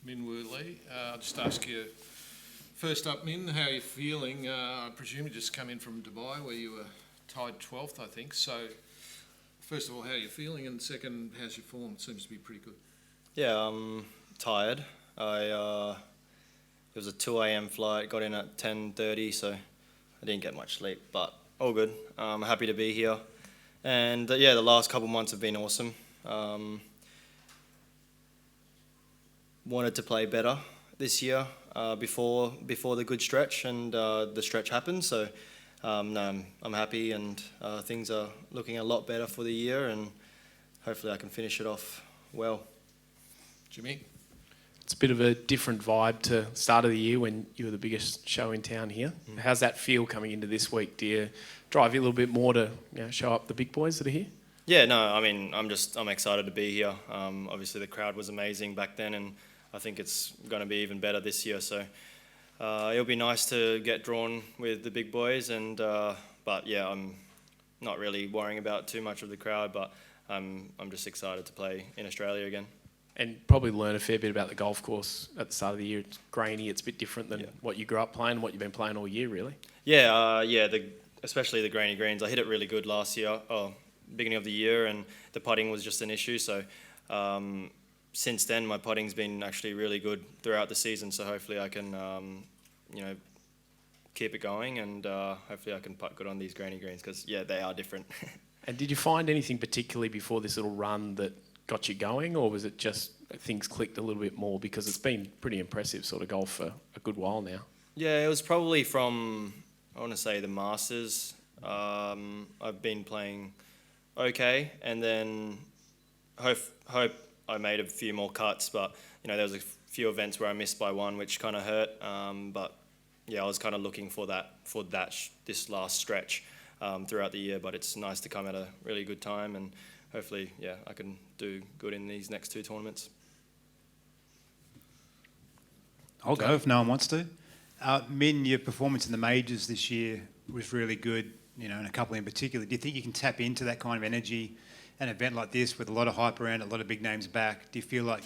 Min Woo Lee. I'll just ask you, first up, Min, how are you feeling? I presume you just come in from Dubai where you were tied 12th, I think. So, first of all, how are you feeling? And second, how's your form? It seems to be pretty good. Yeah, I'm tired. It was a 2 a.m. flight, got in at 10:30, so I didn't get much sleep, but all good. I'm happy to be here. And yeah, the last couple months have been awesome. Wanted to play better this year before the good stretch, and the stretch happened. So no, I'm happy, and things are looking a lot better for the year, and hopefully I can finish it off well. Jimmy? It's a bit of a different vibe to start of the year when you were the biggest show in town here. How's that feel coming into this week? Do you drive you a little bit more to show up the big boys that are here? Yeah, no, I mean, I'm excited to be here. Obviously the crowd was amazing back then, and I think it's going to be even better this year. So it'll be nice to get drawn with the big boys, and but yeah, I'm not really worrying about too much of the crowd, but I'm just excited to play in Australia again. And probably learn a fair bit about the golf course at the start of the year. It's grainy, it's a bit different than what you grew up playing, what you've been playing all year, really. Yeah, especially the grainy greens. I hit it really good last year, beginning of the year, and the putting was just an issue. So since then, my putting's been actually really good throughout the season. So hopefully I can, keep it going, and hopefully I can putt good on these grainy greens because yeah, they are different. And did you find anything particularly before this little run that got you going, or was it just things clicked a little bit more? Because it's been pretty impressive sort of golf for a good while now. Yeah, it was probably from, I want to say, the Masters. I've been playing okay, and then hope I made a few more cuts, but there was a few events where I missed by one, which kind of hurt. But yeah, I was kind of looking for this last stretch throughout the year. But it's nice to come at a really good time, and hopefully, yeah, I can do good in these next two tournaments. I'll go if no one wants to. Min, your performance in the majors this year was really good, and a couple in particular. Do you think you can tap into that kind of energy, an event like this with a lot of hype around it, a lot of big names back? Do you feel like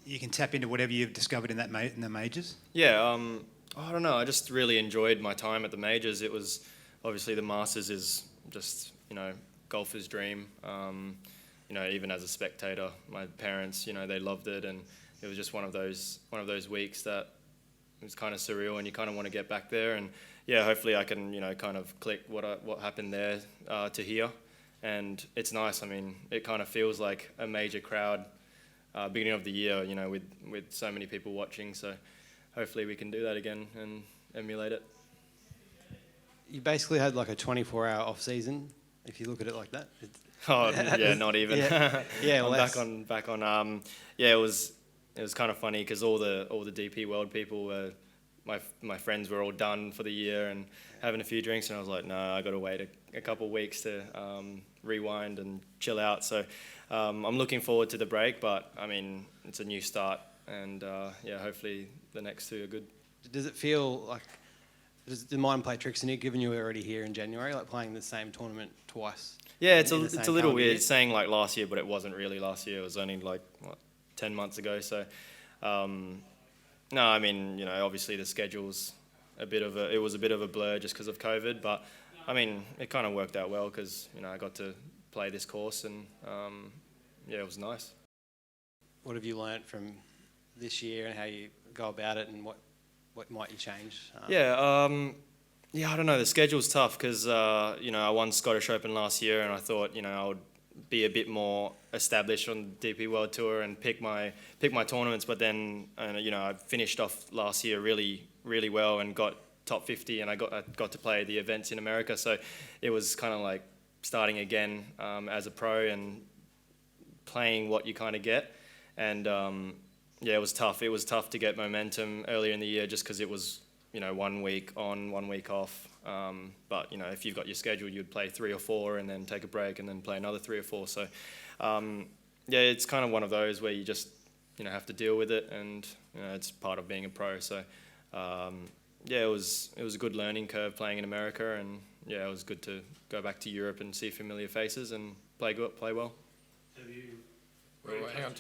you can tap into whatever you've discovered in in the majors? Yeah, I don't know. I just really enjoyed my time at the majors. It was obviously the Masters is just golfer's dream. Even as a spectator, my parents, they loved it, and it was just one of those weeks that it was kind of surreal, and you kind of want to get back there. And yeah, hopefully I can, kind of click what happened there to here, and it's nice. I mean, it kind of feels like a major crowd, beginning of the year, with so many people watching. So hopefully we can do that again and emulate it. You basically had like a 24-hour off season, if you look at it like that. Oh yeah, not even. Yeah, I'm back on. Yeah, it was kind of funny because all the DP World people were, my friends were all done for the year and having a few drinks, and I was like, no, I got to wait a couple of weeks to rewind and chill out. So I'm looking forward to the break, but I mean it's a new start, and yeah, hopefully the next two are good. Does it feel like? Does the mind play tricks in it, given you were already here in January, like playing the same tournament twice? Yeah, it's a little weird saying like last year, but it wasn't really last year. It was only like 10 months ago. So, no, I mean, obviously the schedule's it was a bit of a blur just because of COVID, but I mean, it kind of worked out well because I got to play this course, and yeah, it was nice. What have you learnt from this year and how you go about it, and what might you change? Yeah, I don't know. The schedule's tough because, I won Scottish Open last year, and I thought, I would be a bit more established on the DP World Tour and pick my tournaments. But then, I finished off last year really, really well and got top 50, and I got to play the events in America. So it was kind of like starting again as a pro and playing what you kind of get. And yeah, it was tough. It was tough to get momentum earlier in the year just because it was 1 week on, 1 week off. But if you've got your schedule, you'd play 3 or 4 and then take a break and then play another 3 or 4. So yeah, it's kind of one of those where you just have to deal with it, and it's part of being a pro. So yeah, it was a good learning curve playing in America, and yeah, it was good to go back to Europe and see familiar faces and play well. Have you? Hang on,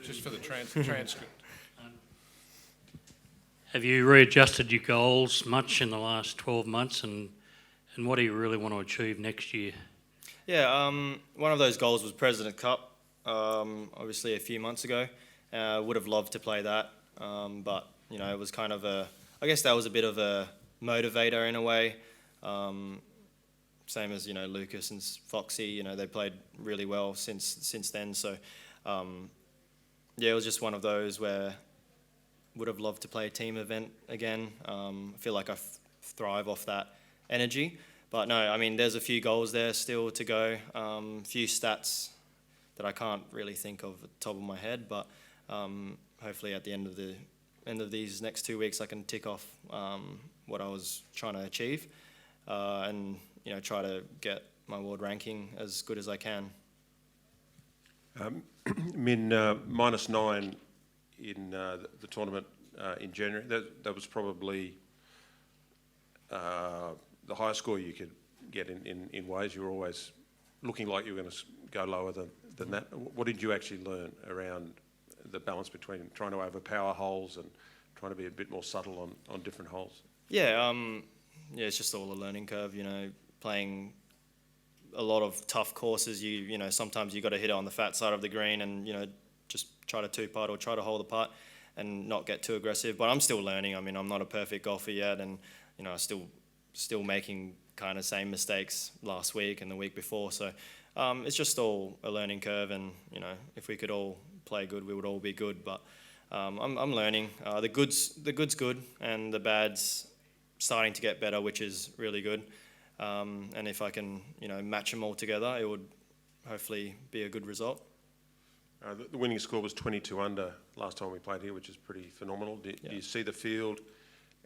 just for the transcript. Have you readjusted your goals much in the last 12 months, and what do you really want to achieve next year? Yeah, one of those goals was President Cup, obviously a few months ago. Would have loved to play that, but you know, it was kind of I guess that was a bit of a motivator in a way. Same as, you know, Lucas and Foxy, you know, they played really well since then. So yeah, it was just one of those where would have loved to play a team event again. I feel like I thrive off that energy. But no, I mean, there's a few goals there still to go. Few stats that I can't really think of at the top of my head. But hopefully at the end of these next 2 weeks, I can tick off what I was trying to achieve, and you know, try to get my world ranking as good as I can. Min, -9 in the tournament in January. That was probably the highest score you could get in ways. You were always looking like you were going to go lower than that. What did you actually learn around the balance between trying to overpower holes and trying to be a bit more subtle on different holes? Yeah, yeah, it's just all a learning curve, you know, playing a lot of tough courses. You know, sometimes you got to hit it on the fat side of the green and, you know, just try to two-putt or try to hold the putt and not get too aggressive. But I'm still learning. I mean, I'm not a perfect golfer yet, and, you know, still making kind of same mistakes last week and the week before. So it's just all a learning curve, and, you know, if we could all play good, we would all be good. But I'm learning. The good's good, and the bad's starting to get better, which is really good. And if I can, you know, match them all together, it would hopefully be a good result. The winning score was 22 under last time we played here, which is pretty phenomenal. Do you see the field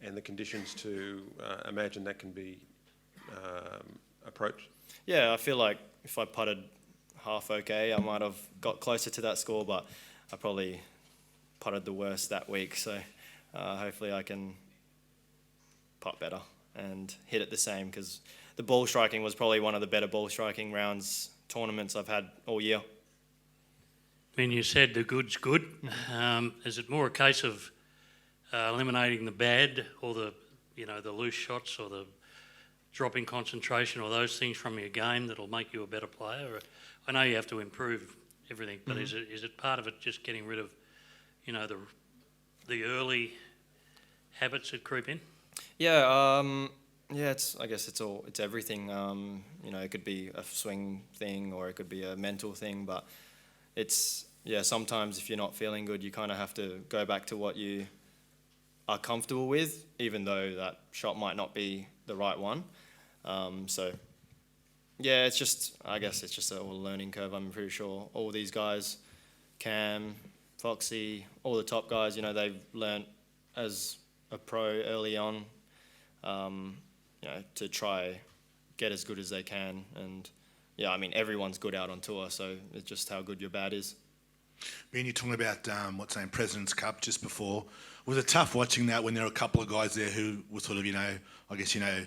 and the conditions to imagine that can be approached? Yeah, I feel like if I putted half okay, I might have got closer to that score, but I probably putted the worst that week. So hopefully I can putt better and hit it the same, because the ball striking was probably one of the better ball striking tournaments I've had all year. I mean, you said the good's good. Is it more a case of eliminating the bad, or the loose shots, or the dropping concentration, or those things from your game that'll make you a better player? I know you have to improve everything, but is it part of it just getting rid of, you know, the early habits that creep in? Yeah, I guess it's everything. You know, it could be a swing thing or it could be a mental thing, but sometimes if you're not feeling good, you kind of have to go back to what you are comfortable with, even though that shot might not be the right one. So yeah, I guess it's just a learning curve. I'm pretty sure all these guys, Cam, Foxy, all the top guys, you know, they've learnt as a pro early on, you know, to try get as good as they can. And yeah, I mean, everyone's good out on tour, so it's just how good your bat is. Ben, you're talking about President's Cup just before. Was it tough watching that when there were a couple of guys there who were sort of, you know, I guess, you know,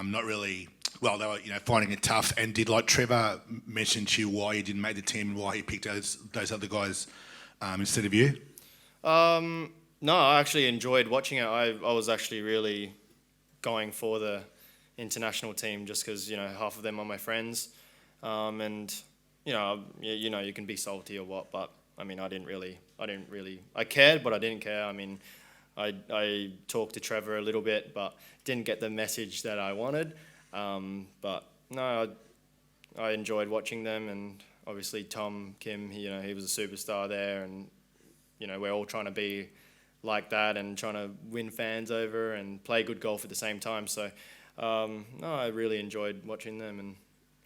not really, well, they were, you know, finding it tough. And did, like, Trevor mention to you why he didn't make the team and why he picked those other guys instead of you? No, I actually enjoyed watching it. I was actually really going for the international team just because, you know, half of them are my friends. And, you know, you can be salty or what, but I mean, I cared, but I didn't care. I mean, I talked to Trevor a little bit, but didn't get the message that I wanted. But no, I enjoyed watching them, and obviously Tom Kim, he was a superstar there, and, you know, we're all trying to be like that and trying to win fans over and play good golf at the same time. So, no, I really enjoyed watching them, and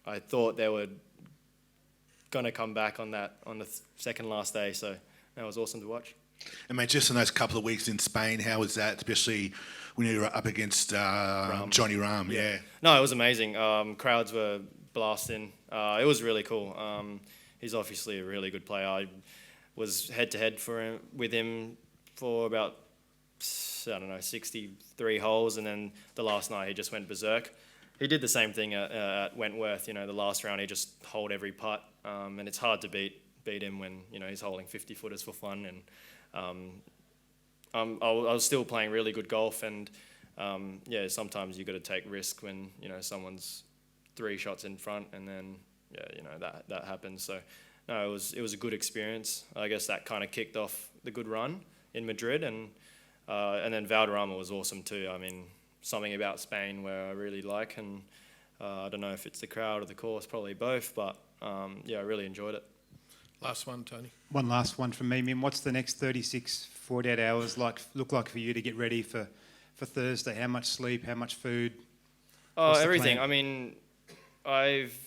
I thought they were going to come back on the second last day. So that was awesome to watch. And mate, just in those couple of weeks in Spain, how was that, especially when you were up against Johnny Rahm? Yeah. No, it was amazing. Crowds were blasting. It was really cool. He's obviously a really good player. I was head-to-head with him for about, 63 holes, and then the last night he just went berserk. He did the same thing at Wentworth. You know, the last round he just holed every putt, and it's hard to beat beat him when he's holding 50 footers for fun, and I was still playing really good golf, and sometimes you got to take risk when someone's 3 shots in front, and then that happens. So no, it was a good experience. I guess that kind of kicked off the good run in Madrid, and then Valderrama was awesome too. I mean, something about Spain where I really like, and I don't know if it's the crowd or the course, probably both, but I really enjoyed it. Last one, Tony. One last one from me, Mim. What's the next 36, 48 hours look like for you to get ready for Thursday? How much sleep? How much food? What's the Everything. plan? I mean, I've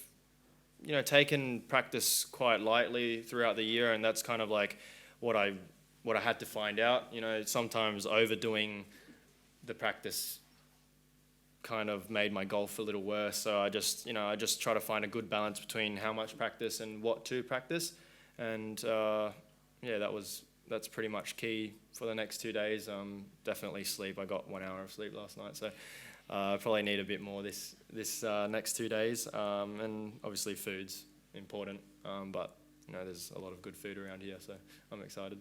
taken practice quite lightly throughout the year, and that's kind of like what I had to find out. Sometimes overdoing the practice kind of made my golf a little worse. So I just try to find a good balance between how much practice and what to practice. And that's pretty much key for the next 2 days. Definitely sleep. I got 1 hour of sleep last night, so I probably need a bit more this next 2 days. And obviously food's important, but there's a lot of good food around here, so I'm excited.